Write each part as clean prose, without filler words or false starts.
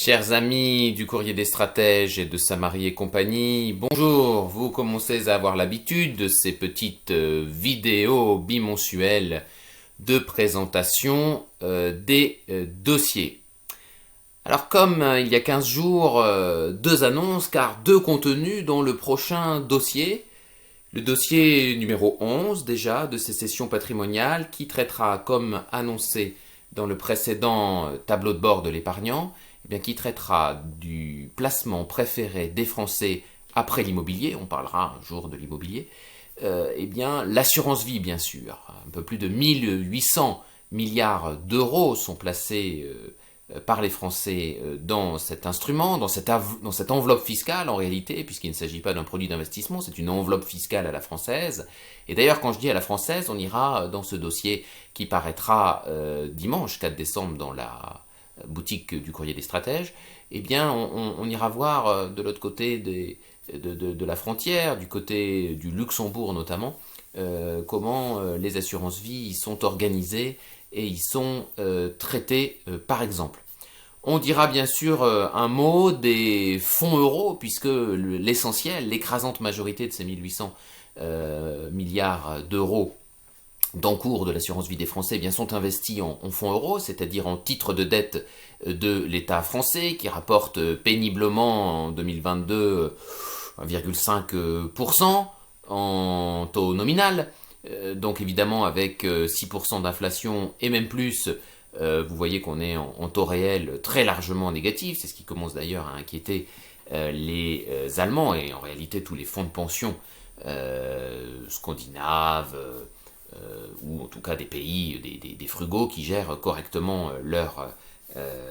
Chers amis du Courrier des Stratèges et de Samarie et compagnie, bonjour, vous commencez à avoir l'habitude de ces petites vidéos bimensuelles de présentation des dossiers. Alors comme il y a 15 jours, deux annonces car deux contenus dans le prochain dossier. Le dossier numéro 11 déjà de sécession patrimoniale qui traitera comme annoncé dans le précédent tableau de bord de l'épargnant, qui traitera du placement préféré des Français après l'immobilier, on parlera un jour de l'immobilier, l'assurance vie bien sûr. Un peu plus de 1800 milliards d'euros sont placés par les Français dans cet instrument, dans cette enveloppe fiscale en réalité, puisqu'il ne s'agit pas d'un produit d'investissement, c'est une enveloppe fiscale à la française. Et d'ailleurs, quand je dis à la française, on ira dans ce dossier qui paraîtra dimanche 4 décembre dans la boutique du Courrier des Stratèges, on ira voir de l'autre côté de la frontière, du côté du Luxembourg notamment, comment les assurances vie y sont organisées et y sont traités par exemple. On dira bien sûr un mot des fonds euros, puisque l'essentiel, l'écrasante majorité de ces 1800 milliards d'euros d'encours de l'assurance vie des Français sont investis en fonds euros, c'est-à-dire en titres de dette de l'État français, qui rapporte péniblement en 2022 1,5% en taux nominal. Donc évidemment avec 6% d'inflation et même plus, vous voyez qu'on est en taux réel très largement négatif. C'est ce qui commence d'ailleurs à inquiéter les Allemands et en réalité tous les fonds de pension scandinaves ou en tout cas des pays, des frugaux qui gèrent correctement leurs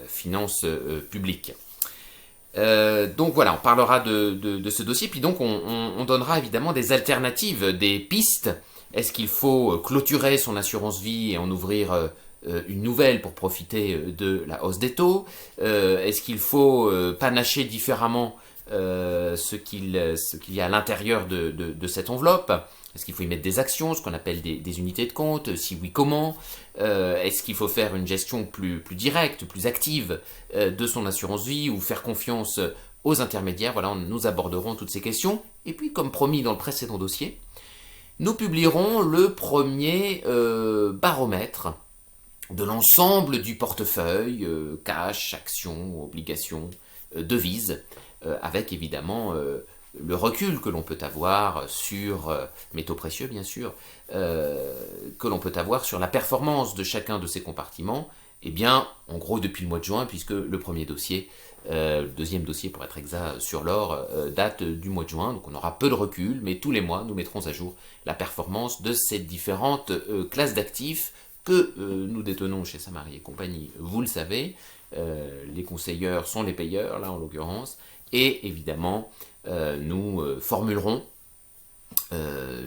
finances publiques. Donc voilà, on parlera de ce dossier, puis donc on donnera évidemment des alternatives, des pistes. Est-ce qu'il faut clôturer son assurance vie et en ouvrir une nouvelle pour profiter de la hausse des taux? Est-ce qu'il faut panacher différemment ce qu'il y a à l'intérieur de cette enveloppe? Est-ce qu'il faut y mettre des actions, ce qu'on appelle des unités de compte? Si oui, comment? Est-ce qu'il faut faire une gestion plus directe, plus active de son assurance vie ou faire confiance aux intermédiaires? Voilà, nous aborderons toutes ces questions. Et puis, comme promis dans le précédent dossier, nous publierons le premier baromètre de l'ensemble du portefeuille, cash, actions, obligations, devises, avec évidemment le recul que l'on peut avoir sur, métaux précieux bien sûr, que l'on peut avoir sur la performance de chacun de ces compartiments, en gros depuis le mois de juin, puisque le premier dossier, le deuxième dossier pour être exact sur l'or, date du mois de juin, donc on aura peu de recul, mais tous les mois nous mettrons à jour la performance de ces différentes classes d'actifs que nous détenons chez Samarie et compagnie, vous le savez, les conseilleurs sont les payeurs, là en l'occurrence, et évidemment, nous formulerons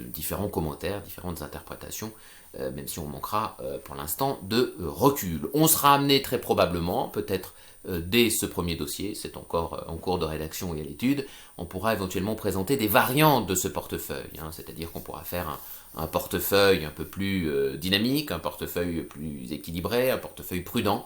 différents commentaires, différentes interprétations, même si on manquera pour l'instant de recul. On sera amené très probablement, peut-être dès ce premier dossier, c'est encore en cours de rédaction et à l'étude, on pourra éventuellement présenter des variantes de ce portefeuille, c'est-à-dire qu'on pourra faire un portefeuille un peu plus dynamique, un portefeuille plus équilibré, un portefeuille prudent,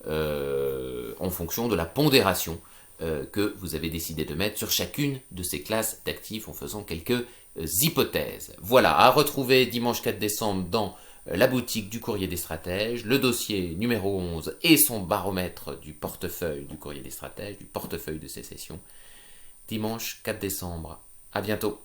en fonction de la pondération que vous avez décidé de mettre sur chacune de ces classes d'actifs en faisant quelques hypothèses. Voilà, à retrouver dimanche 4 décembre dans la boutique du Courrier des Stratèges, le dossier numéro 11 et son baromètre du portefeuille du Courrier des Stratèges, du portefeuille de sécession. Dimanche 4 décembre. À bientôt.